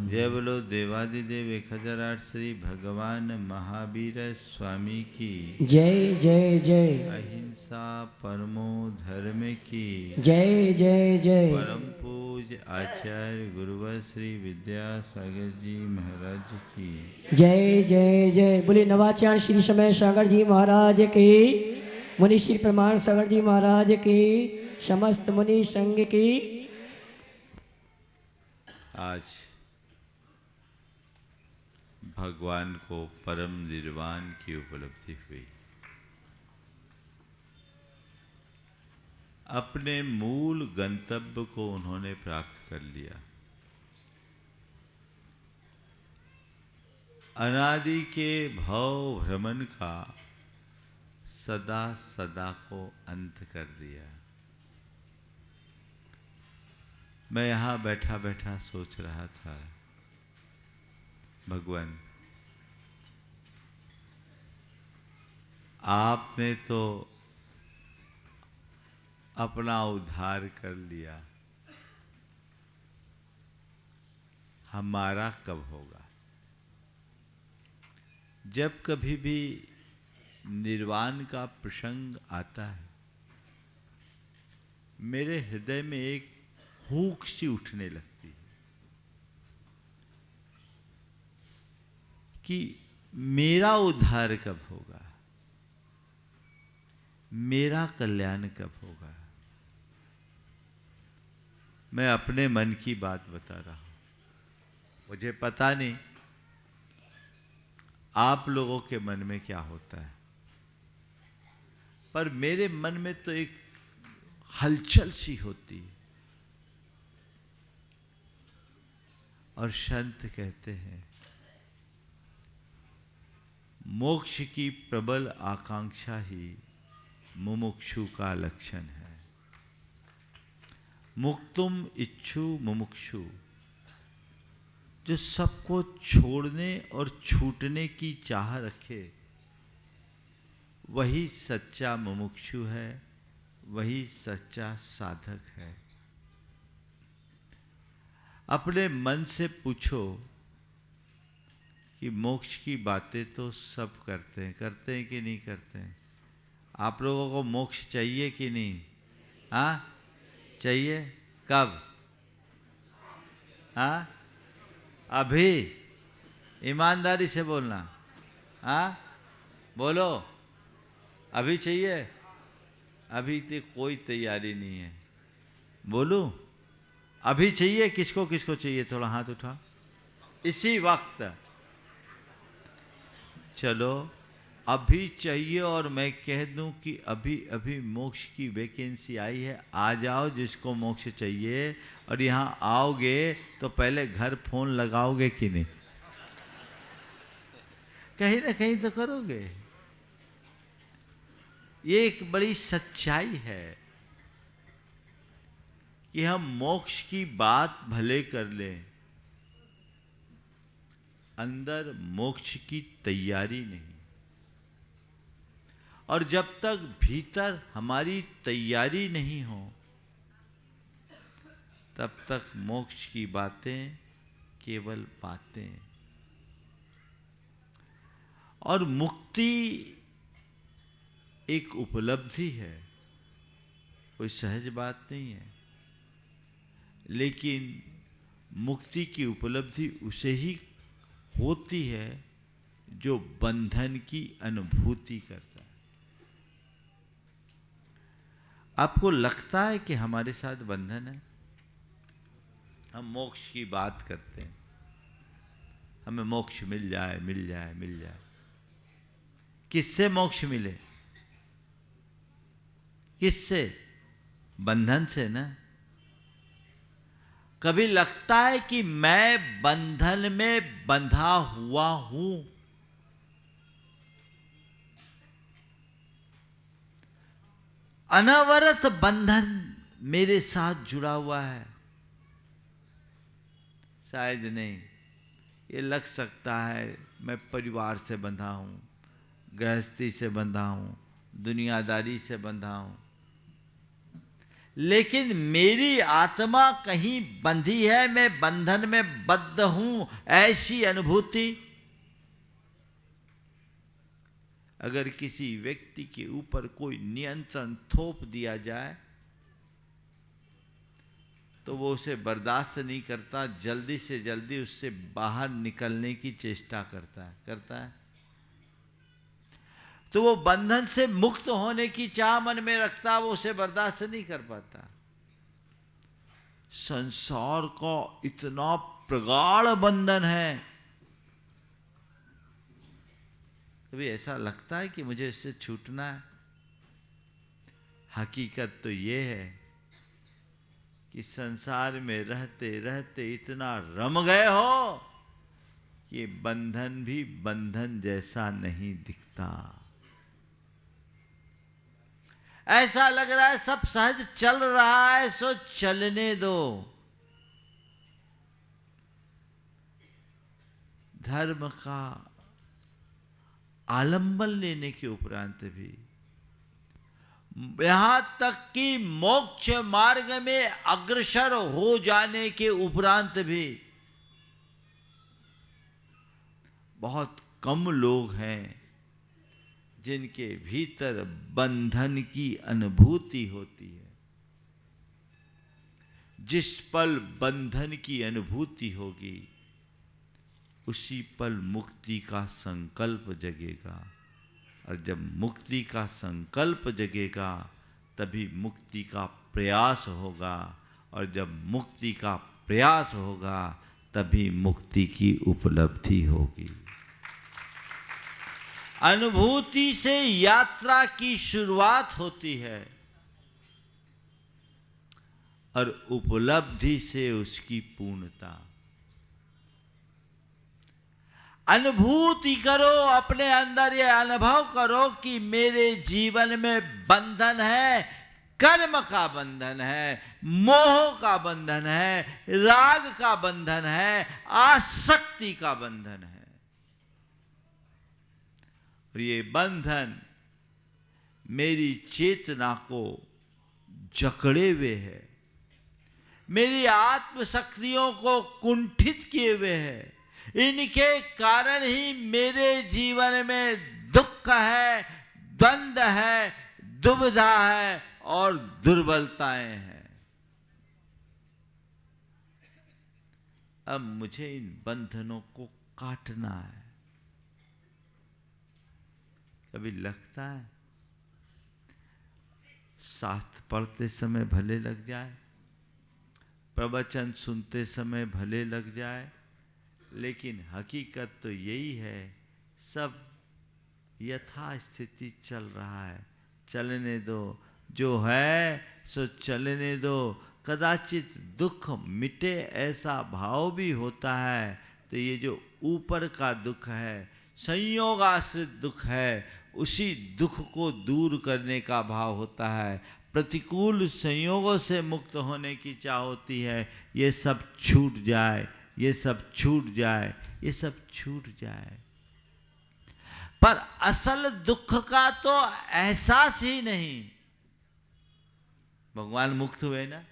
जय बोलो देवादिदेव 1008 श्री भगवान महावीर स्वामी की जय जय जय। अहिंसा परमो धर्म की जय जय जय। परम पूज्य आचार्य गुरुवर श्री विद्यासागर जी महाराज की जय जय जय। बोले नवाचार्य श्री समय सागर जी महाराज के, मुनि श्री प्रमाण सागर जी महाराज के, समस्त मुनि संघ की। आज भगवान को परम निर्वाण की उपलब्धि हुई। अपने मूल गंतव्य को उन्होंने प्राप्त कर लिया। अनादि के भव भ्रमण का सदा सदा को अंत कर दिया। मैं यहां बैठा बैठा सोच रहा था, भगवान आपने तो अपना उद्धार कर लिया, हमारा कब होगा? जब कभी भी निर्वाण का प्रसंग आता है, मेरे हृदय में एक हूक सी उठने लगती है कि मेरा उद्धार कब होगा, मेरा कल्याण कब होगा। मैं अपने मन की बात बता रहा हूं, मुझे पता नहीं आप लोगों के मन में क्या होता है, पर मेरे मन में तो एक हलचल सी होती है। और संत कहते हैं, मोक्ष की प्रबल आकांक्षा ही मुमुक्षु का लक्षण है। मुक्तुम इच्छु मुमुक्षु, जो सबको छोड़ने और छूटने की चाह रखे, वही सच्चा मुमुक्षु है, वही सच्चा साधक है। अपने मन से पूछो कि मोक्ष की बातें तो सब करते हैं कि नहीं करते हैं? आप लोगों को मोक्ष चाहिए कि नहीं? हाँ, चाहिए। कब? हाँ, अभी। ईमानदारी से बोलना। हाँ, बोलो, अभी चाहिए? अभी तो कोई तैयारी नहीं है। बोलूं, अभी चाहिए? किसको किसको चाहिए? थोड़ा हाथ उठाओ। इसी वक्त चलो, अभी चाहिए। और मैं कह दूं कि अभी अभी मोक्ष की वैकेंसी आई है, आ जाओ जिसको मोक्ष चाहिए। और यहां आओगे तो पहले घर फोन लगाओगे कि नहीं? कहीं ना कहीं तो करोगे। ये एक बड़ी सच्चाई है कि हम मोक्ष की बात भले कर लें, अंदर मोक्ष की तैयारी नहीं। और जब तक भीतर हमारी तैयारी नहीं हो, तब तक मोक्ष की बातें केवल बातें। और मुक्ति एक उपलब्धि है, कोई सहज बात नहीं है। लेकिन मुक्ति की उपलब्धि उसे ही होती है जो बंधन की अनुभूति करता है। आपको लगता है कि हमारे साथ बंधन है? हम मोक्ष की बात करते हैं, हमें मोक्ष मिल जाए, मिल जाए, मिल जाए। किससे मोक्ष मिले? किससे? बंधन से ना। कभी लगता है कि मैं बंधन में बंधा हुआ हूं? अनवरत बंधन मेरे साथ जुड़ा हुआ है? शायद नहीं। ये लग सकता है मैं परिवार से बंधा हूं, गृहस्थी से बंधा हूं, दुनियादारी से बंधा हूं। लेकिन मेरी आत्मा कहीं बंधी है, मैं बंधन में बद्ध हूं, ऐसी अनुभूति अगर किसी व्यक्ति के ऊपर कोई नियंत्रण थोप दिया जाए तो वो उसे बर्दाश्त नहीं करता, जल्दी से जल्दी उससे बाहर निकलने की चेष्टा करता है। तो वो बंधन से मुक्त होने की चाह मन में रखता, वो उसे बर्दाश्त नहीं कर पाता। संसार का इतना प्रगाढ़ बंधन है, कभी ऐसा लगता है कि मुझे इससे छूटना है। हकीकत तो ये है कि संसार में रहते रहते इतना रम गए हो कि बंधन भी बंधन जैसा नहीं दिखता। ऐसा लग रहा है सब सहज चल रहा है, सो चलने दो। धर्म का आलंबन लेने के उपरांत भी, यहां तक कि मोक्ष मार्ग में अग्रसर हो जाने के उपरांत भी बहुत कम लोग हैं जिनके भीतर बंधन की अनुभूति होती है। जिस पल बंधन की अनुभूति होगी उसी पल मुक्ति का संकल्प जगेगा, और जब मुक्ति का संकल्प जगेगा तभी मुक्ति का प्रयास होगा, और जब मुक्ति का प्रयास होगा तभी मुक्ति की उपलब्धि होगी। अनुभूति से यात्रा की शुरुआत होती है और उपलब्धि से उसकी पूर्णता। अनुभूति करो, अपने अंदर ये अनुभव करो कि मेरे जीवन में बंधन है, कर्म का बंधन है, मोह का बंधन है, राग का बंधन है, आसक्ति का बंधन है। और ये बंधन मेरी चेतना को जकड़े हुए है, मेरी आत्म शक्तियों को कुंठित किए हुए है। इनके कारण ही मेरे जीवन में दुख है, द्वंद्व है, दुविधा है और दुर्बलताएं हैं। अब मुझे इन बंधनों को काटना है। कभी लगता है शास्त्र पढ़ते समय भले लग जाए, प्रवचन सुनते समय भले लग जाए, लेकिन हकीकत तो यही है, सब यथास्थिति चल रहा है, चलने दो, जो है सो चलने दो। कदाचित दुख मिटे ऐसा भाव भी होता है, तो ये जो ऊपर का दुख है, संयोगाश्रित दुख है, उसी दुख को दूर करने का भाव होता है। प्रतिकूल संयोगों से मुक्त होने की चाह होती है, ये सब छूट जाए, ये सब छूट जाए, ये सब छूट जाए। पर असल दुख का तो एहसास ही नहीं। भगवान मुक्त हुए ना,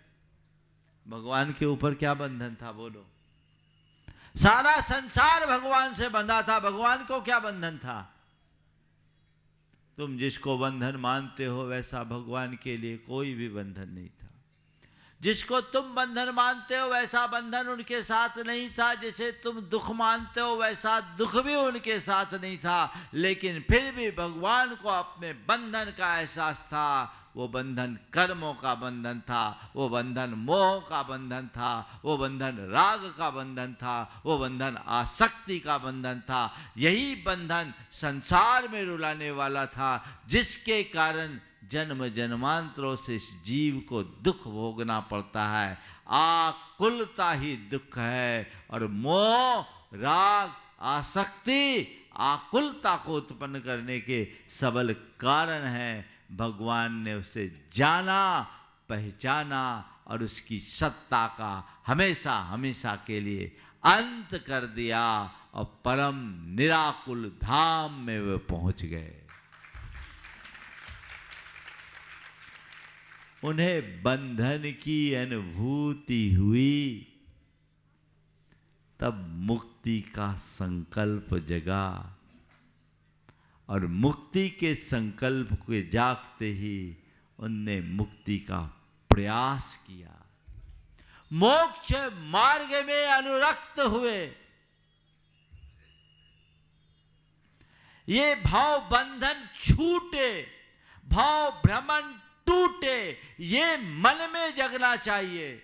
भगवान के ऊपर क्या बंधन था बोलो? सारा संसार भगवान से बंधा था, भगवान को क्या बंधन था? तुम जिसको बंधन मानते हो वैसा भगवान के लिए कोई भी बंधन नहीं था। जिसको तुम बंधन मानते हो वैसा बंधन उनके साथ नहीं था। जैसे तुम दुख मानते हो वैसा दुख भी उनके साथ नहीं था। लेकिन फिर भी भगवान को अपने बंधन का एहसास था। वो बंधन कर्मों का बंधन था, वो बंधन मोह का बंधन था, वो बंधन राग का बंधन था, वो बंधन आसक्ति का बंधन था। यही बंधन संसार में रुलाने वाला था, जिसके कारण जन्म जन्मांतरों से इस जीव को दुख भोगना पड़ता है। आकुलता ही दुख है, और मोह राग आसक्ति आकुलता को उत्पन्न करने के सबल कारण है। भगवान ने उसे जाना, पहचाना और उसकी सत्ता का हमेशा हमेशा के लिए अंत कर दिया, और परम निराकुल धाम में वे पहुंच गए। उन्हें बंधन की अनुभूति हुई, तब मुक्ति का संकल्प जगा, और मुक्ति के संकल्प के जागते ही उनने मुक्ति का प्रयास किया, मोक्ष मार्ग में अनुरक्त हुए। ये भाव बंधन छूटे, भाव भ्रमण टूटे, ये मन में जगना चाहिए।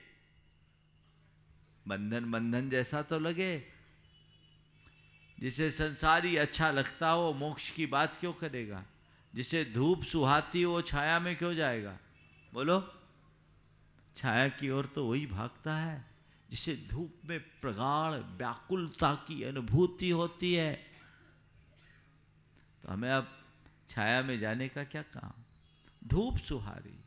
बंधन बंधन जैसा तो लगे, जिसे संसारी अच्छा लगता हो मोक्ष की बात क्यों करेगा? जिसे धूप सुहाती हो छाया में क्यों जाएगा? बोलो, छाया की ओर तो वही भागता है जिसे धूप में प्रगाढ़ व्याकुलता की अनुभूति होती है। तो हमें अब छाया में जाने का क्या काम? धूप सुहारी।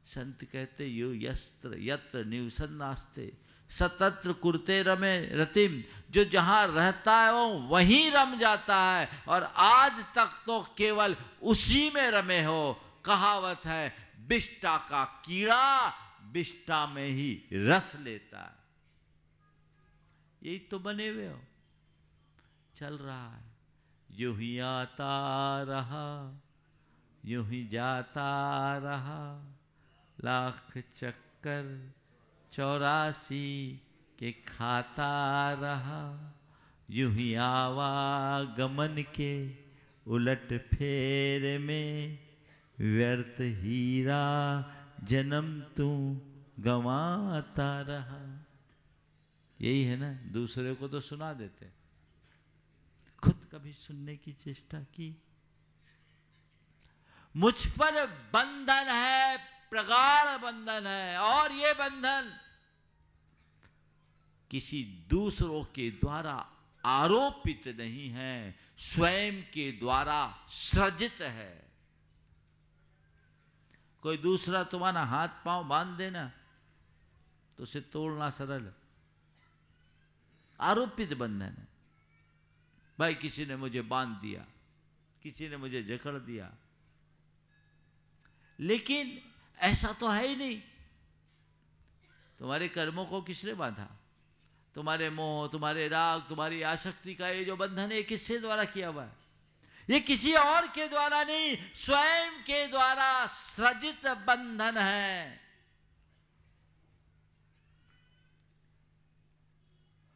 संत कहते यो यस्त्र यत्र निवसन्नास्ते सतत्र कुरते रमे रतिम, जो जहां रहता है वो वहीं रम जाता है, और आज तक तो केवल उसी में रमे हो। कहावत है, बिष्टा का कीड़ा बिष्टा में ही रस लेता है। यही तो बने हुए हो, चल रहा है, यूं ही आता रहा, यूं ही जाता रहा, लाख चक्कर 84 के खाता रहा, यूं ही आवागमन के उलट फेर में, व्यर्थ हीरा जन्म तू गंवाता रहा। यही है ना, दूसरे को तो सुना देते, खुद कभी सुनने की चेष्टा की? मुझ पर बंधन है, प्रगाढ़ बंधन है, और ये बंधन किसी दूसरों के द्वारा आरोपित नहीं है, स्वयं के द्वारा सृजित है। कोई दूसरा तुम्हारा हाथ पांव बांध देना तो उसे तोड़ना सरल, आरोपित बंधन है। भाई किसी ने मुझे बांध दिया, किसी ने मुझे जकड़ दिया, लेकिन ऐसा तो है ही नहीं। तुम्हारे कर्मों को किसने बांधा? तुम्हारे मोह, तुम्हारे राग, तुम्हारी आसक्ति का ये जो बंधन है, किसके द्वारा किया हुआ है? ये किसी और के द्वारा नहीं, स्वयं के द्वारा सृजित बंधन है।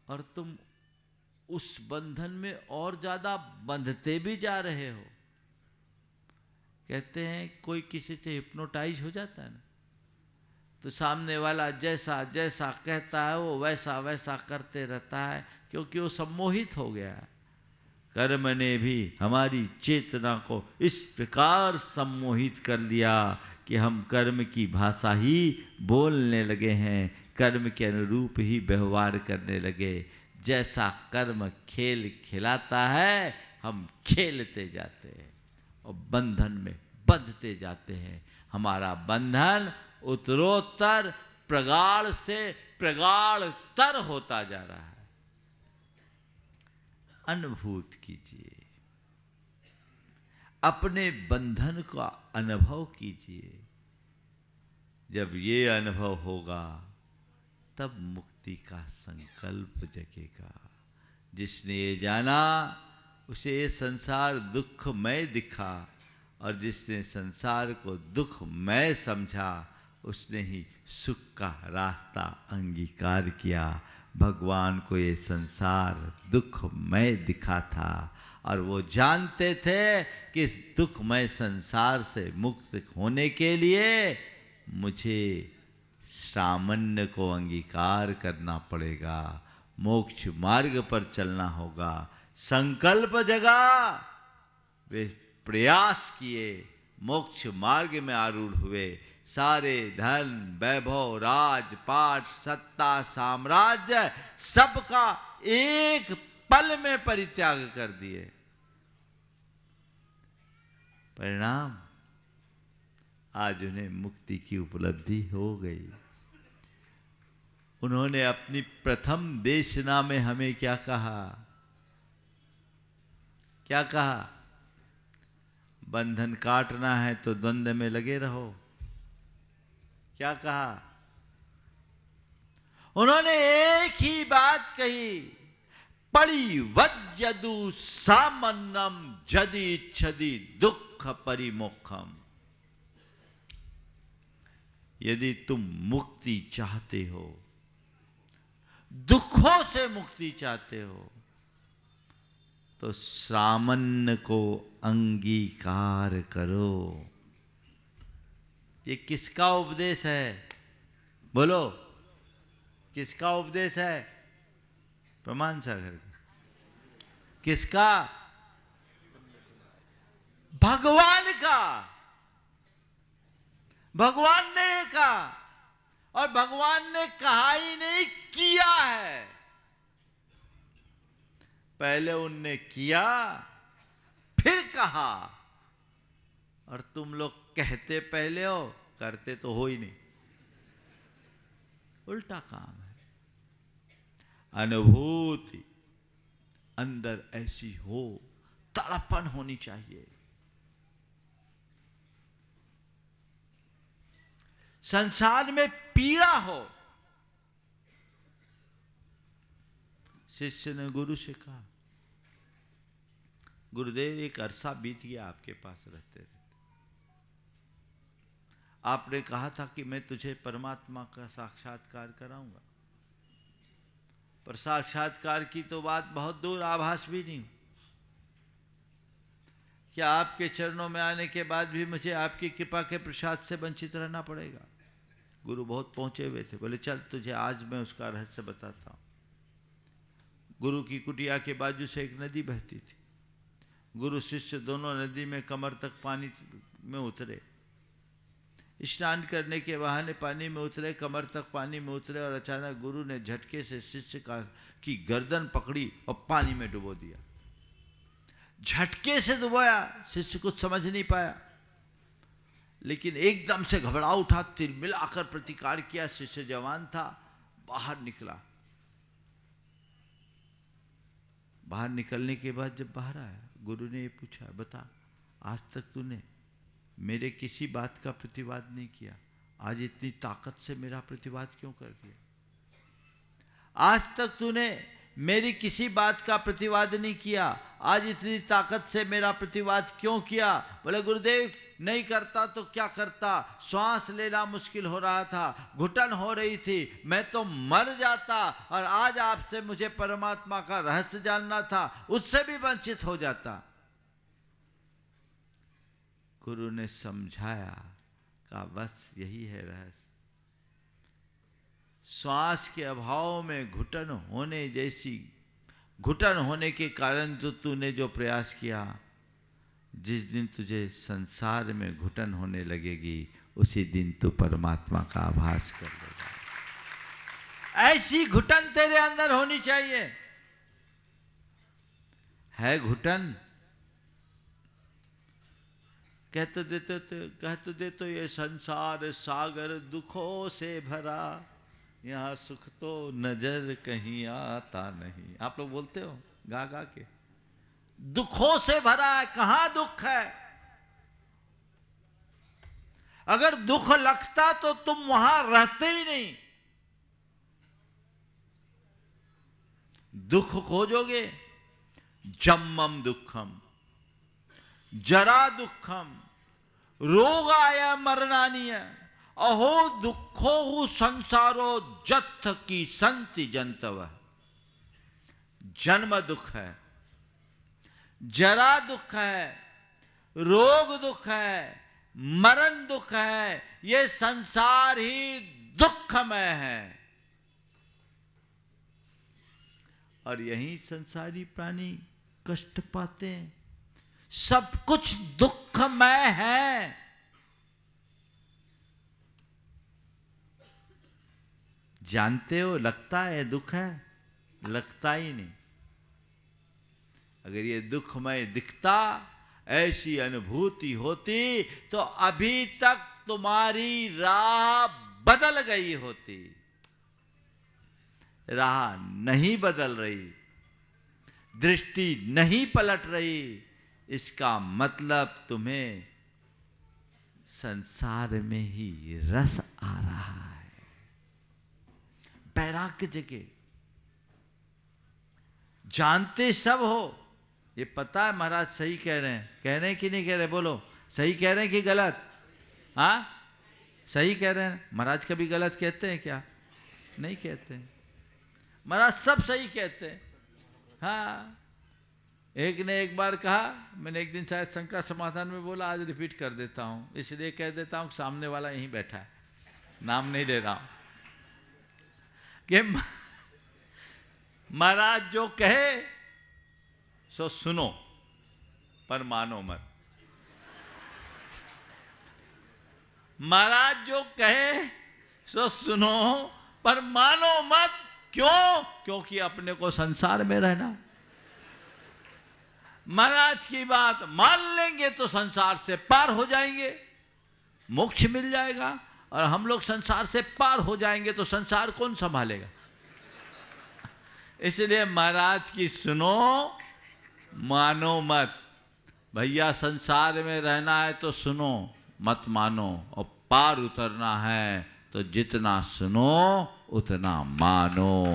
और तुम उस बंधन में और ज्यादा बंधते भी जा रहे हो। कहते हैं कोई किसी से हिप्नोटाइज हो जाता है ना, तो सामने वाला जैसा जैसा कहता है वो वैसा वैसा करते रहता है, क्योंकि वो सम्मोहित हो गया है। कर्म ने भी हमारी चेतना को इस प्रकार सम्मोहित कर लिया कि हम कर्म की भाषा ही बोलने लगे हैं, कर्म के अनुरूप ही व्यवहार करने लगे। जैसा कर्म खेल खिलाता है, हम खेलते जाते हैं और बंधन में बंधते जाते हैं। हमारा बंधन उत्तरोत्तर प्रगाढ़ से प्रगाढ़तर होता जा रहा है। अनुभूत कीजिए, अपने बंधन का अनुभव कीजिए। जब ये अनुभव होगा तब मुक्ति का संकल्प जगेगा। जिसने ये जाना उसे ये संसार दुखमय दिखा, और जिसने संसार को दुखमय समझा उसने ही सुख का रास्ता अंगीकार किया। भगवान को ये संसार दुखमय दिखा था, और वो जानते थे कि इस दुखमय संसार से मुक्त होने के लिए मुझे सामान्य को अंगीकार करना पड़ेगा, मोक्ष मार्ग पर चलना होगा। संकल्प जगा, वे प्रयास किए, मोक्ष मार्ग में आरूढ़ हुए। सारे धन वैभव राजपाट सत्ता साम्राज्य सबका एक पल में परित्याग कर दिए। परिणाम, आज उन्हें मुक्ति की उपलब्धि हो गई। उन्होंने अपनी प्रथम देशना में हमें क्या कहा? क्या कहा? बंधन काटना है तो द्वंद्व में लगे रहो, क्या कहा? उन्होंने एक ही बात कही, पड़ी वज्जदु सामन्नम जदि इच्छति दुख परिमोक्षम। यदि तुम मुक्ति चाहते हो, दुखों से मुक्ति चाहते हो, तो सामान्य को अंगीकार करो। ये किसका उपदेश है? बोलो, किसका उपदेश है? प्रमाण सागर किसका? भगवान का। भगवान ने कहा, और भगवान ने कहा ही नहीं, किया है। पहले उनने किया, फिर कहा। और तुम लोग कहते पहले हो, करते तो हो ही नहीं। उल्टा काम है। अनुभूति अंदर ऐसी हो, तड़पन होनी चाहिए। संसार में पीड़ा हो। शिष्य ने गुरु से कहा, गुरुदेव एक अरसा बीत गया आपके पास रहते रहते। आपने कहा था कि मैं तुझे परमात्मा का साक्षात्कार कराऊंगा, पर साक्षात्कार की तो बात बहुत दूर, आभास भी नहीं। क्या आपके चरणों में आने के बाद भी मुझे आपकी कृपा के प्रसाद से वंचित रहना पड़ेगा? गुरु बहुत पहुंचे हुए थे। बोले चल तुझे आज मैं उसका रहस्य बताता हूं। गुरु की कुटिया के बाजू से एक नदी बहती थी। गुरु शिष्य दोनों नदी में कमर तक पानी में उतरे। स्नान करने के बहाने पानी में उतरे, कमर तक पानी में उतरे, और अचानक गुरु ने झटके से शिष्य की गर्दन पकड़ी और पानी में डुबो दिया। झटके से डुबोया, शिष्य कुछ समझ नहीं पाया, लेकिन एकदम से घबरा उठा, तिलमिलाकर प्रतिकार किया। शिष्य जवान था, बाहर निकला। बाहर निकलने के बाद जब बाहर आया, गुरु ने ये पूछा, बता आज तक तूने मेरे किसी बात का प्रतिवाद नहीं किया, आज इतनी ताकत से मेरा प्रतिवाद क्यों कर दिया? आज तक तूने मेरी किसी बात का प्रतिवाद नहीं किया, आज इतनी ताकत से मेरा प्रतिवाद क्यों किया? बोले गुरुदेव नहीं करता तो क्या करता, श्वास लेना मुश्किल हो रहा था, घुटन हो रही थी, मैं तो मर जाता, और आज आपसे मुझे परमात्मा का रहस्य जानना था, उससे भी वंचित हो जाता। गुरु ने समझाया, कहा बस यही है रहस्य। श्वास के अभाव में घुटन होने जैसी, घुटन होने के कारण जो तूने जो प्रयास किया, जिस दिन तुझे संसार में घुटन होने लगेगी, उसी दिन तू परमात्मा का आभास कर लेगा। ऐसी घुटन तेरे अंदर होनी चाहिए। है घुटन? कह तो दे तो ये संसार सागर दुखों से भरा, यहाँ सुख तो नजर कहीं आता नहीं। आप लोग बोलते हो गा गा के, दुखों से भरा है। कहां दुख है? अगर दुख लगता तो तुम वहां रहते ही नहीं। दुख खोजोगे, जम्मम दुखम, जरा दुखम, रोगाय मरणानीय, अहो दुखो संसारो जत्थ की संति जंतव। जन्म दुख है, जरा दुख है, रोग दुख है, मरण दुख है। ये संसार ही दुखमय है, और यही संसारी प्राणी कष्ट पाते हैं। सब कुछ दुखमय है। जानते हो, लगता है दुख है, लगता ही नहीं। अगर ये दुखमय दिखता, ऐसी अनुभूति होती, तो अभी तक तुम्हारी राह बदल गई होती। राह नहीं बदल रही, दृष्टि नहीं पलट रही, इसका मतलब तुम्हें संसार में ही रस आ रहा है। वैराग्य जगे, जानते सब हो, ये पता है महाराज सही कह रहे हैं कि नहीं कह रहे? बोलो, सही कह रहे हैं कि गलत? हाँ, सही कह रहे हैं। महाराज कभी गलत कहते हैं क्या? नहीं कहते हैं। महाराज सब सही कहते हैं। हाँ, एक ने एक बार कहा, मैंने एक दिन शायद शंका समाधान में बोला, आज रिपीट कर देता हूं, इसलिए कह देता हूं, सामने वाला यहीं बैठा है, नाम नहीं ले रहा हूं, कि महाराज जो कहे सो सुनो पर मानो मत। महाराज जो कहे सो सुनो पर मानो मत। क्यों? क्योंकि अपने को संसार में रहना। महाराज की बात मान लेंगे तो संसार से पार हो जाएंगे, मोक्ष मिल जाएगा। और हम लोग संसार से पार हो जाएंगे तो संसार कौन संभालेगा? इसलिए महाराज की सुनो, मानो मत। भैया संसार में रहना है तो सुनो, मत मानो। और पार उतरना है तो जितना सुनो उतना मानो।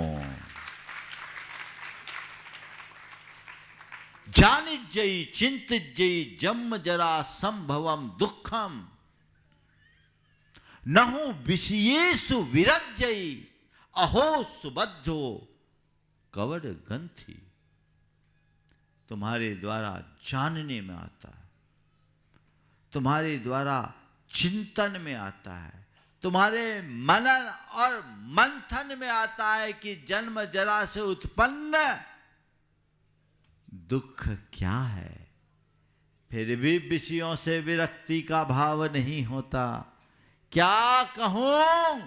जानिज्जयि चिंतिज्जयि जन्म जरा संभवम दुखम नहु विषयेषु विरज्जयि अहो सुबद्धो कवड ग्रंथि। तुम्हारे द्वारा जानने में आता है, तुम्हारे द्वारा चिंतन में आता है, तुम्हारे मनन और मंथन में आता है कि जन्म जरा से उत्पन्न दुख क्या है। फिर भी विषयों से विरक्ति का भाव नहीं होता। क्या कहूं?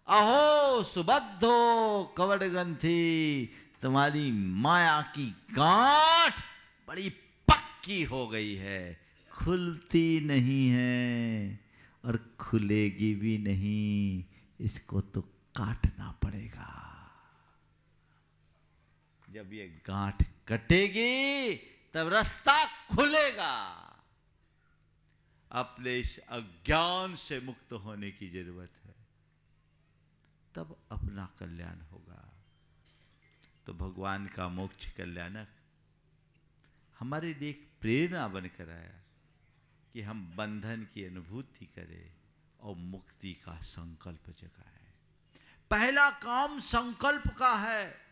अहो सुबद्धो कवडग्रंथि, तुम्हारी माया की गांठ बड़ी पक्की हो गई है, खुलती नहीं है और खुलेगी भी नहीं। इसको तो काटना पड़ेगा। जब ये गांठ कटेगी तब रास्ता खुलेगा। अपने इस अज्ञान से मुक्त होने की जरूरत है, तब अपना कल्याण होगा। तो भगवान का मोक्ष कल्याणक हमारे लिए एक प्रेरणा बनकर आया कि हम बंधन की अनुभूति करें और मुक्ति का संकल्प जगाएं। पहला काम संकल्प का है।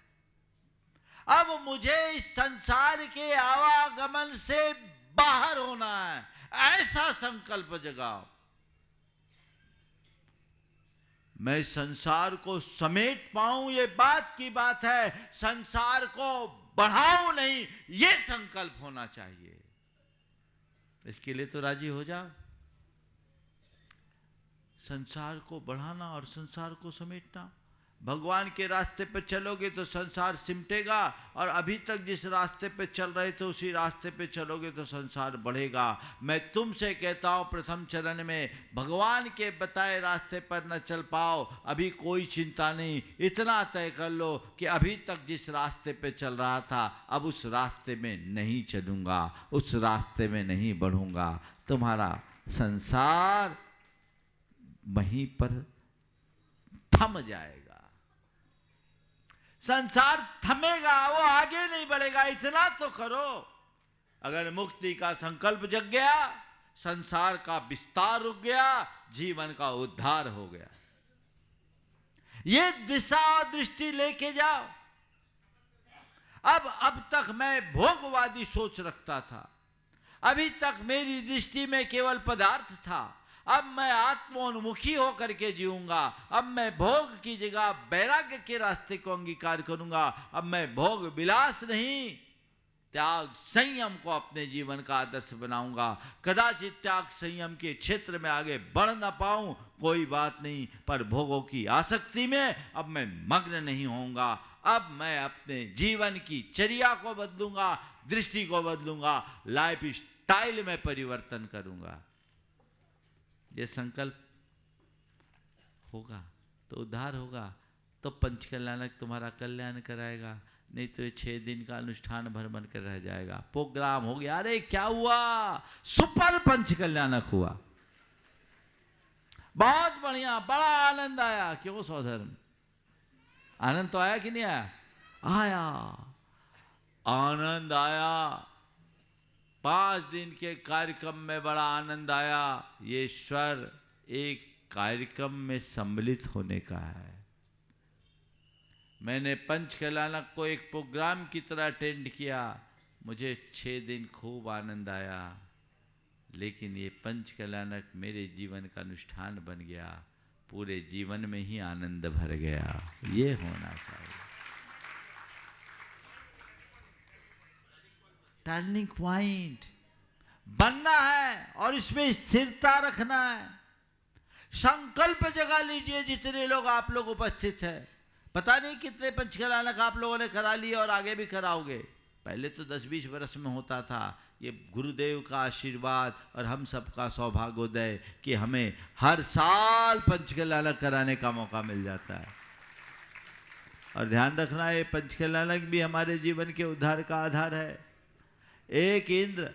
अब मुझे इस संसार के आवागमन से बाहर होना है, ऐसा संकल्प जगाओ। मैं संसार को समेट पाऊं ये बात की बात है, संसार को बढ़ाऊं नहीं, ये संकल्प होना चाहिए। इसके लिए तो राजी हो जाओ। संसार को बढ़ाना और संसार को समेटना। भगवान के रास्ते पे चलोगे तो संसार सिमटेगा, और अभी तक जिस रास्ते पे चल रहे थे उसी रास्ते पे चलोगे तो संसार बढ़ेगा। मैं तुमसे कहता हूं, प्रथम चरण में भगवान के बताए रास्ते पर न चल पाओ, अभी कोई चिंता नहीं। इतना तय कर लो कि अभी तक जिस रास्ते पे चल रहा था अब उस रास्ते में नहीं चलूंगा, उस रास्ते में नहीं बढ़ूंगा। तुम्हारा संसार वहीं पर थम जाएगा। संसार थमेगा, वो आगे नहीं बढ़ेगा। इतना तो करो, अगर मुक्ति का संकल्प जग गया, संसार का विस्तार रुक गया, जीवन का उद्धार हो गया। ये दिशा और दृष्टि लेके जाओ। अब तक मैं भोगवादी सोच रखता था, अभी तक मेरी दृष्टि में केवल पदार्थ था। अब मैं आत्मोन्मुखी होकर के जीऊंगा। अब मैं भोग की जगह वैराग्य के रास्ते को अंगीकार करूंगा। अब मैं भोग विलास नहीं, त्याग संयम को अपने जीवन का आदर्श बनाऊंगा। कदाचित त्याग संयम के क्षेत्र में आगे बढ़ ना पाऊं, कोई बात नहीं, पर भोगों की आसक्ति में अब मैं मग्न नहीं होऊंगा। अब मैं अपने जीवन की चर्या को बदलूंगा, दृष्टि को बदलूंगा, लाइफ स्टाइल में परिवर्तन करूंगा। ये संकल्प होगा तो उद्धार होगा, तो पंच कल्याणक तुम्हारा कल्याण कराएगा। नहीं तो ये 6 दिन का अनुष्ठान भर बन कर रह जाएगा। प्रोग्राम हो गया, अरे क्या हुआ, सुपर पंच कल्याणक हुआ। बहुत बढ़िया, बड़ा आनंद आया। क्यों सौधर्म, आनंद तो आया कि नहीं आया? आया, आनंद आया। 5 दिन के कार्यक्रम में बड़ा आनंद आया। ये स्वर एक कार्यक्रम में सम्मिलित होने का है। मैंने पंचकलानक को एक प्रोग्राम की तरह अटेंड किया। मुझे 6 दिन खूब आनंद आया, लेकिन ये पंचकलानक मेरे जीवन का अनुष्ठान बन गया। पूरे जीवन में ही आनंद भर गया। ये होना चाहिए टर्निंग पॉइंट बनना है, और इसमें स्थिरता रखना है। संकल्प जगा लीजिए। जितने लोग आप लोग उपस्थित हैं, पता नहीं कितने पंचकलानक आप लोगों ने करा लिए और आगे भी कराओगे। पहले तो 10-20 वर्ष में होता था। ये गुरुदेव का आशीर्वाद और हम सबका सौभाग्योदय कि हमें हर साल पंचकलानक कराने का मौका मिल जाता है। और ध्यान रखना, ये पंचकलानक भी हमारे जीवन के उद्धार का आधार है। एक इंद्र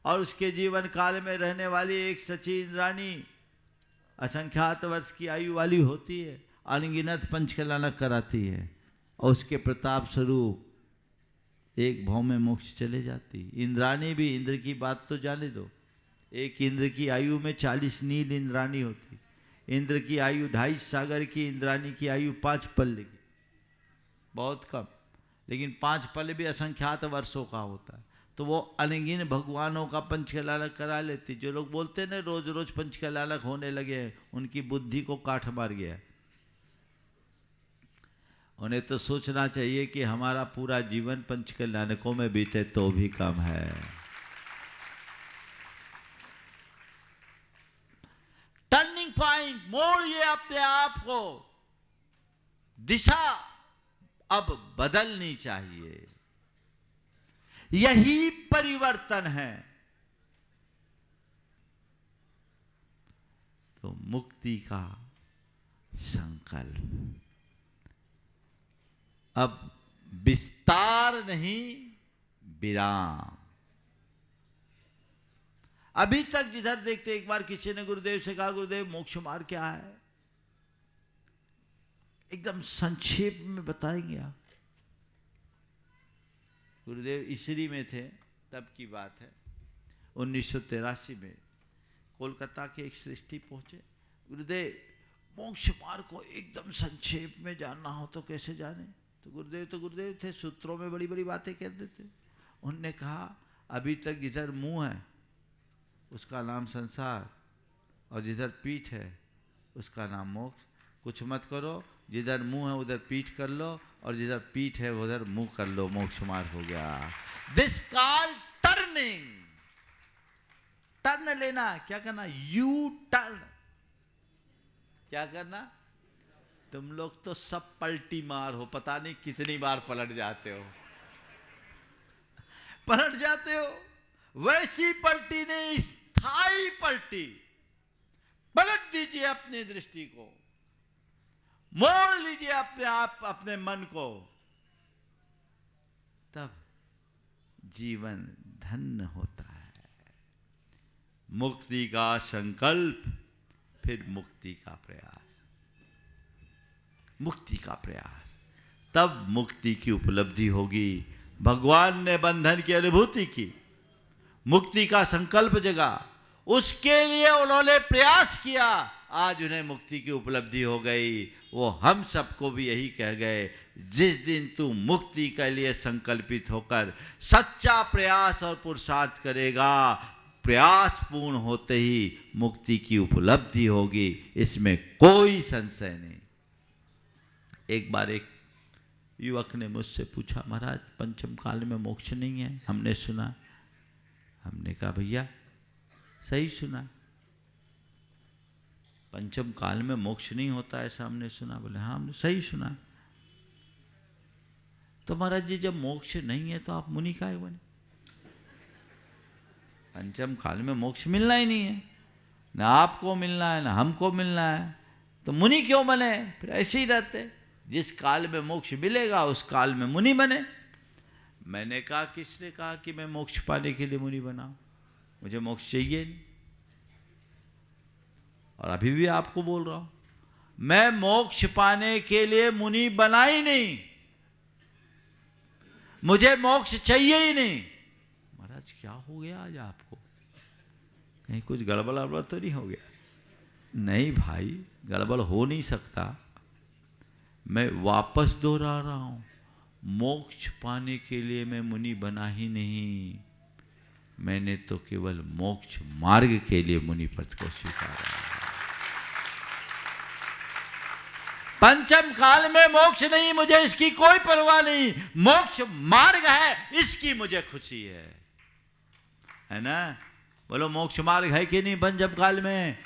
और उसके जीवन काल में रहने वाली एक सची इंद्राणी असंख्यात वर्ष की आयु वाली होती है, अनगिनत पंचकलानक कराती है, और उसके प्रताप स्वरूप एक भाव में मोक्ष चले जाती। इंद्राणी भी, इंद्र की बात तो जाने दो, एक इंद्र की आयु में 40 नील इंद्राणी होती। इंद्र की आयु 2.5 सागर की, इंद्राणी की आयु 5 पल की, बहुत कम, लेकिन 5 पल भी असंख्यात वर्षों का होता है। तो वो अनगिन भगवानों का पंचकलानक करा लेती। जो लोग बोलते ना रोज रोज पंचकलानक होने लगे हैं, उनकी बुद्धि को काट मार गया। उन्हें तो सोचना चाहिए कि हमारा पूरा जीवन पंचकलानकों में बीते तो भी कम है। टर्निंग पॉइंट, मोड़िए अपने आप को। दिशा अब बदलनी चाहिए। यही परिवर्तन है। तो मुक्ति का संकल्प अब विस्तार नहीं, विराम। अभी तक जिधर देखते, एक बार किसी ने गुरुदेव से कहा, गुरुदेव मोक्ष मार्ग क्या है? एकदम संक्षेप में बताएंगे आप? गुरुदेव इसरी में थे, तब की बात है, 1983 में कोलकाता के एक सृष्टि पहुंचे। गुरुदेव मोक्ष मार्ग को एकदम संक्षेप में जानना हो तो कैसे जाने? तो गुरुदेव थे, सूत्रों में बड़ी बड़ी बातें कर देते। उनने कहा, अभी तक जिधर मुंह है उसका नाम संसार, और जिधर पीठ है उसका नाम मोक्ष। कुछ मत करो, जिधर मुंह है उधर पीठ कर लो, और जिधर पीठ है उधर मुंह कर लो, मोक्ष मार्ग हो गया। This called turning. टर्न लेना, क्या करना? U turn. क्या करना? तुम लोग तो सब पलटी मार हो, पता नहीं कितनी बार पलट जाते हो। पलट जाते हो, वैसी पलटी नहीं, स्थायी पलटी। पलट दीजिए अपनी दृष्टि को, मोड़ लीजिए अपने आप, अपने मन को, तब जीवन धन्य होता है। मुक्ति का संकल्प, फिर मुक्ति का प्रयास। मुक्ति का प्रयास, तब मुक्ति की उपलब्धि होगी। भगवान ने बंधन की अनुभूति की, मुक्ति का संकल्प जगा, उसके लिए उन्होंने प्रयास किया, आज उन्हें मुक्ति की उपलब्धि हो गई। वो हम सबको भी यही कह गए, जिस दिन तू मुक्ति के लिए संकल्पित होकर सच्चा प्रयास और पुरुषार्थ करेगा, प्रयास पूर्ण होते ही मुक्ति की उपलब्धि होगी, इसमें कोई संशय नहीं। एक बार एक युवक ने मुझसे पूछा, महाराज पंचम काल में मोक्ष नहीं है, हमने सुना। हमने कहा, भैया सही सुना, पंचम काल में मोक्ष नहीं होता ऐसा हमने सुना। बोले हाँ, हमने सही सुना। तो महाराज जी, जब मोक्ष नहीं है तो आप मुनि काहे बने? पंचम काल में मोक्ष मिलना ही नहीं है, ना आपको मिलना है ना हमको मिलना है, तो मुनि क्यों बने? फिर ऐसे ही रहते, जिस काल में मोक्ष मिलेगा उस काल में मुनि बने। मैंने कहा, किसने कहा कि मैं मोक्ष पाने के लिए मुनि बना? मुझे मोक्ष चाहिए नहीं। और अभी भी आपको बोल रहा हूं, मैं मोक्ष पाने के लिए मुनि बना ही नहीं, मुझे मोक्ष चाहिए ही नहीं। महाराज क्या हो गया आज आपको, कहीं कुछ गड़बड़ तो नहीं हो गया? नहीं भाई, गड़बड़ हो नहीं सकता। मैं वापस दोहरा रहा हूं, मोक्ष पाने के लिए मैं मुनि बना ही नहीं, मैंने तो केवल मोक्ष मार्ग के लिए मुनि पद को स्वीकारा। पंचम काल में मोक्ष नहीं, मुझे इसकी कोई परवाह नहीं, मोक्ष मार्ग है, इसकी मुझे खुशी है ना? बोलो मोक्ष मार्ग है कि नहीं पंचम काल में,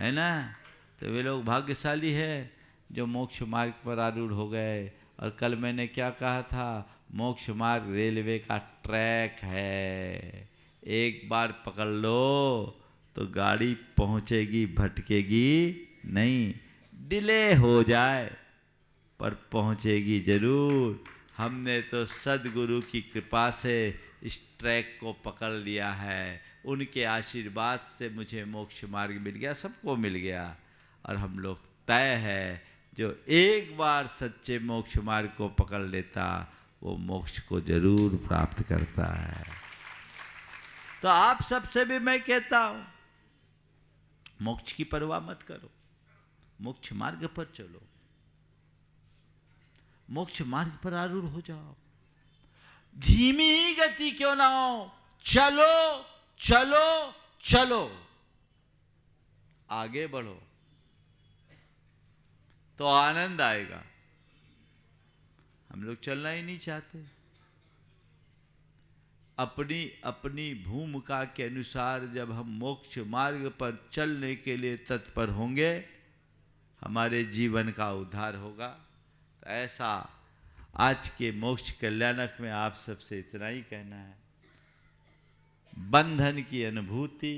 है ना? तो वे लोग भाग्यशाली है जो मोक्ष मार्ग पर आरूढ़ हो गए। और कल मैंने क्या कहा था, मोक्ष मार्ग रेलवे का ट्रैक है, एक बार पकड़ लो तो गाड़ी पहुंचेगी, भटकेगी नहीं, डिले हो जाए पर पहुंचेगी जरूर। हमने तो सद्गुरु की कृपा से इस ट्रैक को पकड़ लिया है, उनके आशीर्वाद से मुझे मोक्ष मार्ग मिल गया, सबको मिल गया। और हम लोग तय है, जो एक बार सच्चे मोक्ष मार्ग को पकड़ लेता वो मोक्ष को जरूर प्राप्त करता है। तो आप सबसे भी मैं कहता हूं, मोक्ष की परवाह मत करो, मोक्ष मार्ग पर चलो, मोक्ष मार्ग पर आरूढ़ हो जाओ। धीमी ही गति क्यों ना हो, चलो चलो चलो, आगे बढ़ो तो आनंद आएगा। हम लोग चलना ही नहीं चाहते, अपनी अपनी भूमिका के अनुसार जब हम मोक्ष मार्ग पर चलने के लिए तत्पर होंगे, हमारे जीवन का उद्धार होगा। तो ऐसा आज के मोक्ष कल्याणक में आप सबसे इतना ही कहना है, बंधन की अनुभूति,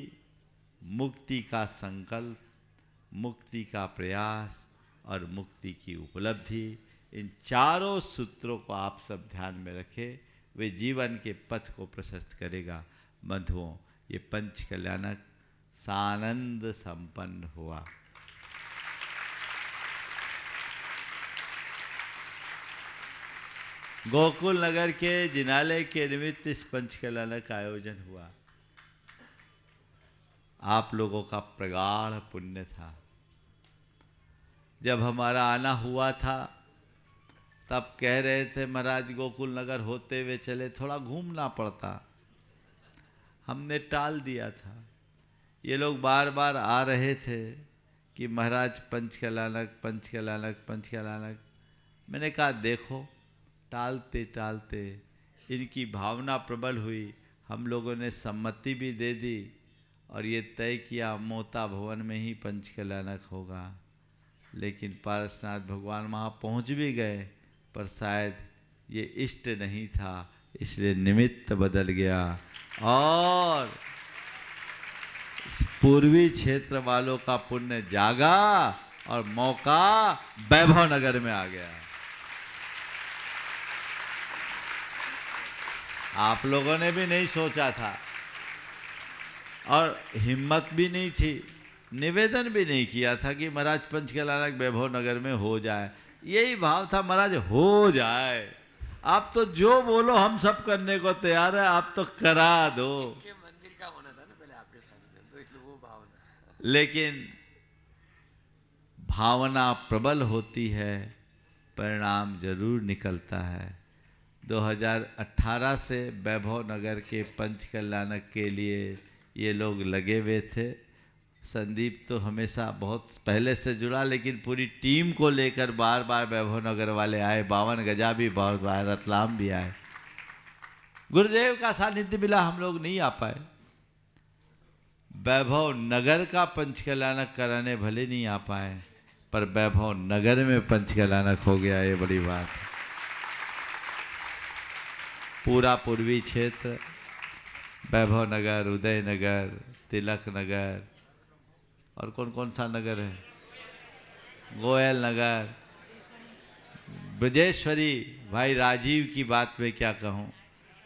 मुक्ति का संकल्प, मुक्ति का प्रयास और मुक्ति की उपलब्धि, इन चारों सूत्रों को आप सब ध्यान में रखें, वे जीवन के पथ को प्रशस्त करेगा। बंधुओं, ये पंच कल्याणक सानंद संपन्न हुआ। गोकुल नगर के जिनालय के निमित्त इस पंच कल्याणक का आयोजन हुआ। आप लोगों का प्रगाढ़ पुण्य था। जब हमारा आना हुआ था तब कह रहे थे महाराज गोकुल नगर होते हुए चले, थोड़ा घूमना पड़ता, हमने टाल दिया था। ये लोग बार बार आ रहे थे कि महाराज पंच कल्याणक पंच कल्याणक पंच कल्याणक। मैंने कहा देखो, टालते टालते इनकी भावना प्रबल हुई, हम लोगों ने सम्मति भी दे दी और ये तय किया मोता भवन में ही पंच कल्याणक होगा। लेकिन पारसनाथ भगवान वहाँ पहुँच भी गए, पर शायद ये इष्ट नहीं था, इसलिए निमित्त बदल गया और पूर्वी क्षेत्र वालों का पुण्य जागा और मौका वैभव नगर में आ गया। आप लोगों ने भी नहीं सोचा था और हिम्मत भी नहीं थी, निवेदन भी नहीं किया था कि महाराज पंच कल्याणक वैभव नगर में हो जाए। यही भाव था, महाराज हो जाए, आप तो जो बोलो हम सब करने को तैयार है, आप तो करा दो। मंदिर का होना था ना पहले आपके साथ, तो इसलिए वो भावना। लेकिन भावना प्रबल होती है, परिणाम जरूर निकलता है। 2018 से वैभव नगर के पंच कल्याणक के लिए ये लोग लगे हुए थे। संदीप तो हमेशा बहुत पहले से जुड़ा, लेकिन पूरी टीम को लेकर बार बार वैभव नगर वाले आए, 52 गजा भी बहुत बार, रतलाम भी आए। गुरुदेव का सानिध्य मिला, हम लोग नहीं आ पाए। वैभव नगर का पंच कल्याणक कराने भले नहीं आ पाए, पर वैभव नगर में पंच कल्याणक हो गया, ये बड़ी बात है। पूरा पूर्वी क्षेत्र, वैभव नगर, उदय नगर, तिलक नगर और कौन कौन सा नगर है, गोयल नगर, ब्रजेश्वरी, भाई राजीव की बात में क्या कहूँ,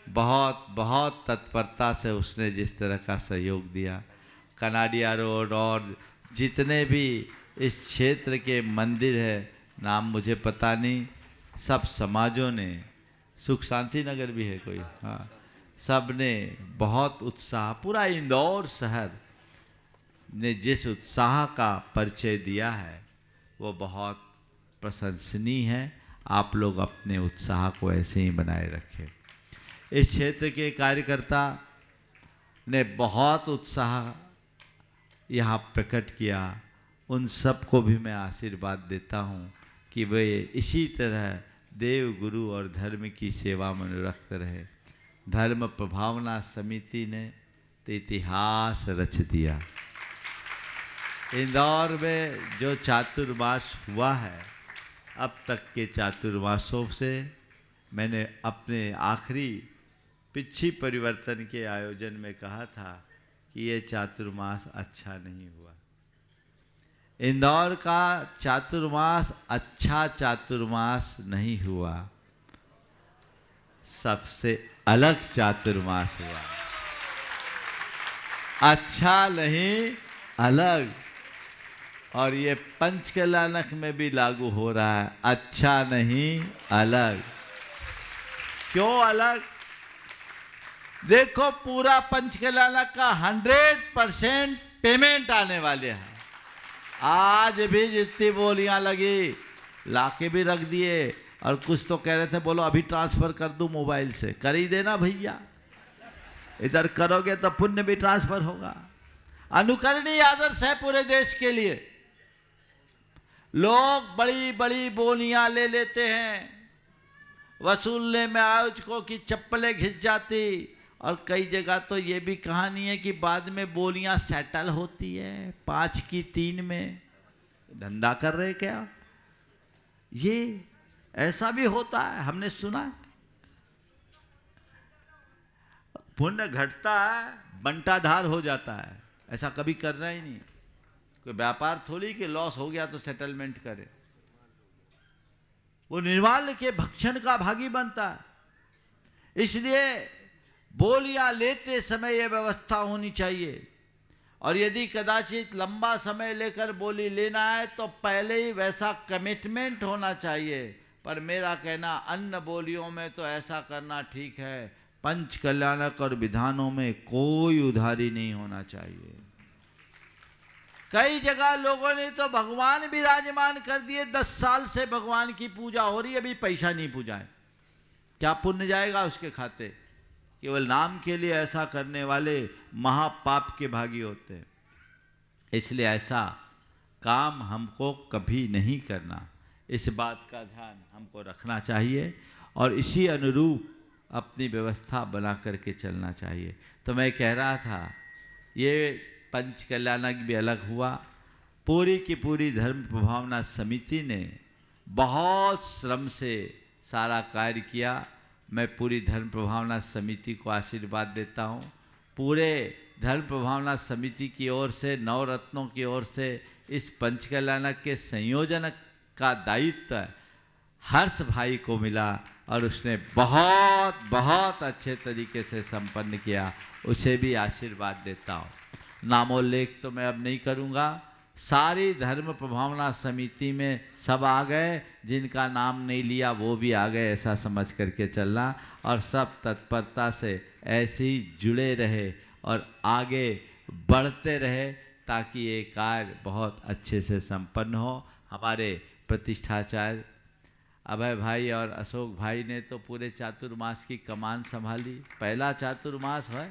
बहुत बहुत तत्परता से उसने जिस तरह का सहयोग दिया। कनाडिया रोड और जितने भी इस क्षेत्र के मंदिर है, नाम मुझे पता नहीं, सब समाजों ने, सुख शांति नगर भी है कोई, हाँ, सब ने बहुत उत्साह, पूरा इंदौर शहर ने जिस उत्साह का परिचय दिया है वो बहुत प्रशंसनीय है। आप लोग अपने उत्साह को ऐसे ही बनाए रखें। इस क्षेत्र के कार्यकर्ता ने बहुत उत्साह यहाँ प्रकट किया, उन सबको भी मैं आशीर्वाद देता हूँ कि वे इसी तरह देव गुरु और धर्म की सेवा में अनुरक्त रहे। धर्म प्रभावना समिति ने तो इतिहास रच दिया। इंदौर में जो चातुर्मास हुआ है, अब तक के चातुर्मासों से मैंने अपने आखिरी पिछी परिवर्तन के आयोजन में कहा था कि ये चातुर्मास अच्छा नहीं हुआ। इंदौर का चातुर्मास अच्छा चातुर्मास नहीं हुआ, सबसे अलग चातुर्मास हुआ। अच्छा नहीं, अलग। और ये पंचकल्याणक में भी लागू हो रहा है, अच्छा नहीं, अलग। क्यों अलग? देखो, पूरा पंचकल्याणक का 100% पेमेंट आने वाले हैं। आज भी जितनी बोलियां लगी लाके भी रख दिए, और कुछ तो कह रहे थे बोलो अभी ट्रांसफर कर दूं मोबाइल से। कर ही देना भैया, इधर करोगे तो पुण्य भी ट्रांसफर होगा। अनुकरणीय आदर्श है पूरे देश के लिए। लोग बड़ी बड़ी बोलियां ले लेते हैं, वसूलने में आयोजकों की चप्पलें घिस जाती, और कई जगह तो ये भी कहानी है कि बाद में बोलियां सेटल होती है 5 की 3 में। धंधा कर रहे क्या? ये ऐसा भी होता है, हमने सुना है। पुण्य घटता है, बंटाधार हो जाता है। ऐसा कभी करना ही नहीं। कोई व्यापार थोड़ी कि लॉस हो गया तो सेटलमेंट करे। वो निर्वाल के भक्षण का भागी बनता है। इसलिए बोलियां लेते समय यह व्यवस्था होनी चाहिए, और यदि कदाचित लंबा समय लेकर बोली लेना है तो पहले ही वैसा कमिटमेंट होना चाहिए। पर मेरा कहना, अन्य बोलियों में तो ऐसा करना ठीक है, पंच कल्याणक और विधानों में कोई उधारी नहीं होना चाहिए। कई जगह लोगों ने तो भगवान विराजमान कर दिए, 10 साल से भगवान की पूजा हो रही है, अभी पैसा नहीं पूजाए। क्या पुण्य जाएगा उसके खाते? केवल नाम के लिए ऐसा करने वाले महापाप के भागी होते हैं। इसलिए ऐसा काम हमको कभी नहीं करना, इस बात का ध्यान हमको रखना चाहिए, और इसी अनुरूप अपनी व्यवस्था बना करके चलना चाहिए। तो मैं कह रहा था, ये पंच कल्याणक भी अलग हुआ। पूरी की पूरी धर्म प्रभावना समिति ने बहुत श्रम से सारा कार्य किया। मैं पूरी धर्म प्रभावना समिति को आशीर्वाद देता हूँ। पूरे धर्म प्रभावना समिति की ओर से, नवरत्नों की ओर से इस पंच कल्याणक के संयोजन का दायित्व हर्ष भाई को मिला, और उसने बहुत बहुत अच्छे तरीके से संपन्न किया। उसे भी आशीर्वाद देता हूँ। नामोल्लेख तो मैं अब नहीं करूँगा। सारी धर्म प्रभावना समिति में सब आ गए, जिनका नाम नहीं लिया वो भी आ गए, ऐसा समझ करके चलना। और सब तत्परता से ऐसे ही जुड़े रहे और आगे बढ़ते रहे, ताकि ये कार्य बहुत अच्छे से संपन्न हो। हमारे प्रतिष्ठाचार्य अभय भाई और अशोक भाई ने तो पूरे चातुर्मास की कमान संभाली। पहला चातुर्मास है,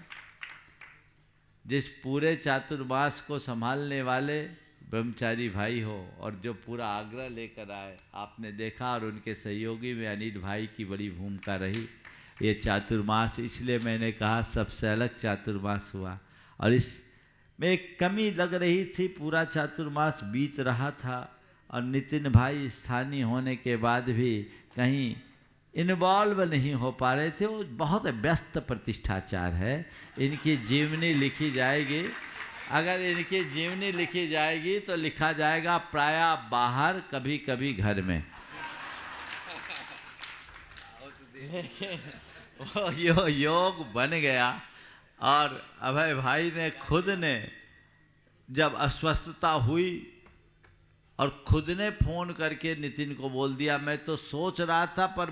जिस पूरे चातुर्मास को संभालने वाले ब्रह्मचारी भाई हो, और जो पूरा आग्रह लेकर आए, आपने देखा। और उनके सहयोगी में अनिल भाई की बड़ी भूमिका रही। ये चातुर्मास इसलिए मैंने कहा सबसे अलग चातुर्मास हुआ। और इसमें एक कमी लग रही थी, पूरा चातुर्मास बीत रहा था और नितिन भाई स्थानीय होने के बाद भी कहीं इन्वॉल्व नहीं हो पा रहे थे। वो बहुत व्यस्त प्रतिष्ठाचार है। इनकी जीवनी लिखी जाएगी, अगर इनकी जीवनी लिखी जाएगी तो लिखा जाएगा प्रायः बाहर, कभी कभी घर में। वो योग बन गया। और अभय भाई ने खुद ने जब अस्वस्थता हुई और खुद ने फोन करके नितिन को बोल दिया, मैं तो सोच रहा था पर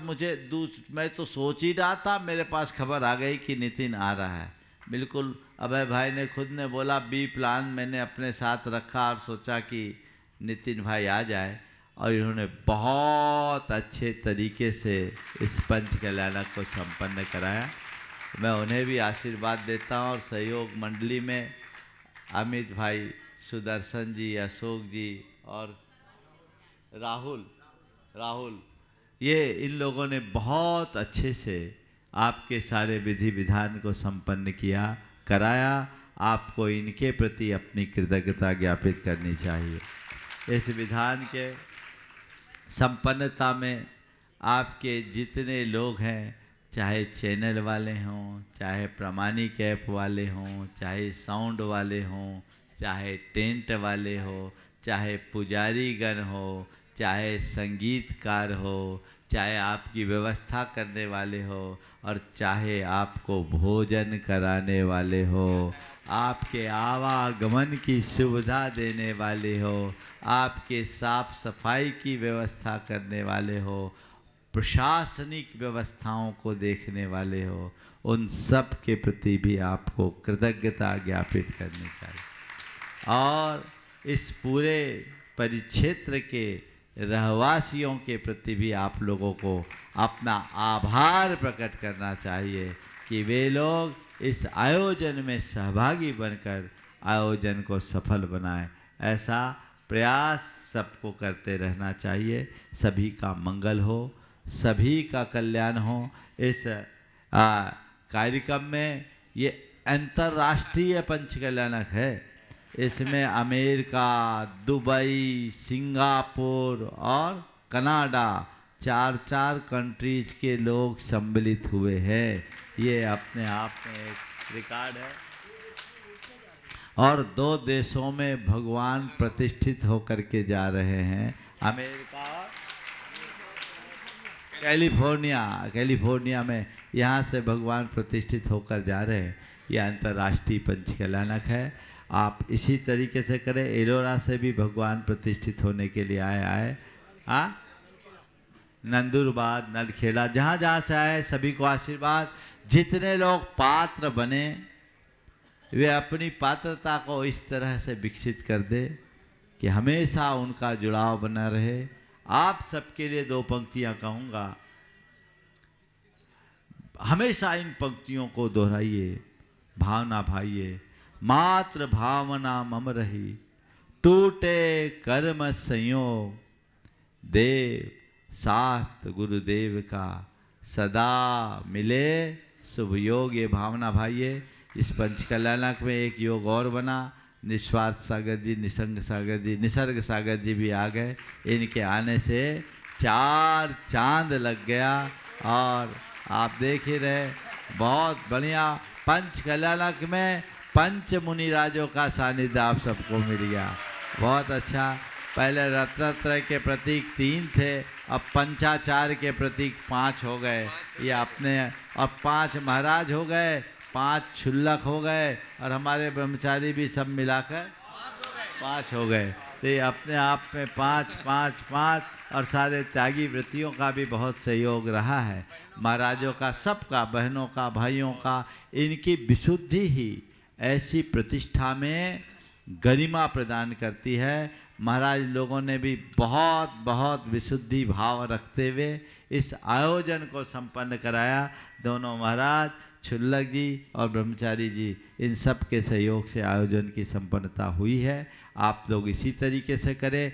मैं तो सोच ही रहा था, मेरे पास खबर आ गई कि नितिन आ रहा है। बिल्कुल अभय भाई ने खुद ने बोला, बी प्लान मैंने अपने साथ रखा और सोचा कि नितिन भाई आ जाए, और इन्होंने बहुत अच्छे तरीके से इस पंच कल्याणक को संपन्न कराया। मैं उन्हें भी आशीर्वाद देता हूँ और सहयोग मंडली में अमित भाई, सुदर्शन जी, अशोक जी और राहुल, ये इन लोगों ने बहुत अच्छे से आपके सारे विधि विधान को संपन्न कराया। आपको इनके प्रति अपनी कृतज्ञता ज्ञापित करनी चाहिए। इस विधान के संपन्नता में आपके जितने लोग हैं, चाहे चैनल वाले हों, चाहे प्रामाणिक ऐप वाले हों, चाहे साउंड वाले हों, चाहे टेंट वाले हो, चाहे पुजारी गण हो, चाहे संगीतकार हो, चाहे आपकी व्यवस्था करने वाले हो, और चाहे आपको भोजन कराने वाले हो, आपके आवागमन की सुविधा देने वाले हो, आपके साफ सफाई की व्यवस्था करने वाले हो, प्रशासनिक व्यवस्थाओं को देखने वाले हो, उन सब के प्रति भी आपको कृतज्ञता ज्ञापित करनी चाहिए। और इस पूरे परिक्षेत्र के रहवासियों के प्रति भी आप लोगों को अपना आभार प्रकट करना चाहिए कि वे लोग इस आयोजन में सहभागी बनकर आयोजन को सफल बनाएं। ऐसा प्रयास सबको करते रहना चाहिए। सभी का मंगल हो, सभी का कल्याण हो। इस कार्यक्रम में ये अंतर्राष्ट्रीय पंच कल्याणक है। इसमें अमेरिका, दुबई, सिंगापुर और कनाडा 4 कंट्रीज के लोग सम्मिलित हुए हैं। ये अपने आप में एक रिकॉर्ड है। और 2 देशों में भगवान प्रतिष्ठित होकर के जा रहे हैं, अमेरिका और कैलिफोर्निया में। यहाँ से भगवान प्रतिष्ठित होकर जा रहे हैं। यह अंतर्राष्ट्रीय पंच कल्याणक है। आप इसी तरीके से करें। एलोरा से भी भगवान प्रतिष्ठित होने के लिए आए नंदुरबार, नलखेड़ा, जहाँ जहाँ से आए सभी को आशीर्वाद। जितने लोग पात्र बने वे अपनी पात्रता को इस तरह से विकसित कर दे कि हमेशा उनका जुड़ाव बना रहे। आप सबके लिए 2 पंक्तियाँ कहूँगा, हमेशा इन पंक्तियों को दोहराइए, भावना भाइये। मात्र भावना मम रही, टूटे कर्म संयोग, देव शास्त्र गुरुदेव का, सदा मिले शुभ योग। ये भावना भाइये। इस पंच कल्याणक में एक योग और बना। निस्वार्थ सागर जी, निसर्ग सागर जी भी आ गए। इनके आने से 4 चांद लग गया। और आप देख ही रहे, बहुत बढ़िया पंच कल्याणक में पंच मुनिराजों का सानिध्य आप सबको मिल गया। बहुत अच्छा। पहले रत्नत्रय के प्रतीक 3 थे, अब पंचाचार के प्रतीक 5 हो गए। ये अपने अब 5 महाराज हो गए, 5 क्षुल्लक हो गए, और हमारे ब्रह्मचारी भी सब मिलाकर 5 हो गए। तो ये अपने आप में 5, 5, 5, और सारे त्यागी वृत्तियों का भी बहुत सहयोग रहा है। महाराजों का, सबका, बहनों का, भाइयों का, इनकी विशुद्धि ही ऐसी प्रतिष्ठा में गरिमा प्रदान करती है। महाराज लोगों ने भी बहुत बहुत विशुद्धि भाव रखते हुए इस आयोजन को संपन्न कराया। दोनों महाराज, क्षुल्लक जी और ब्रह्मचारी जी, इन सब के सहयोग से आयोजन की संपन्नता हुई है। आप लोग इसी तरीके से करें।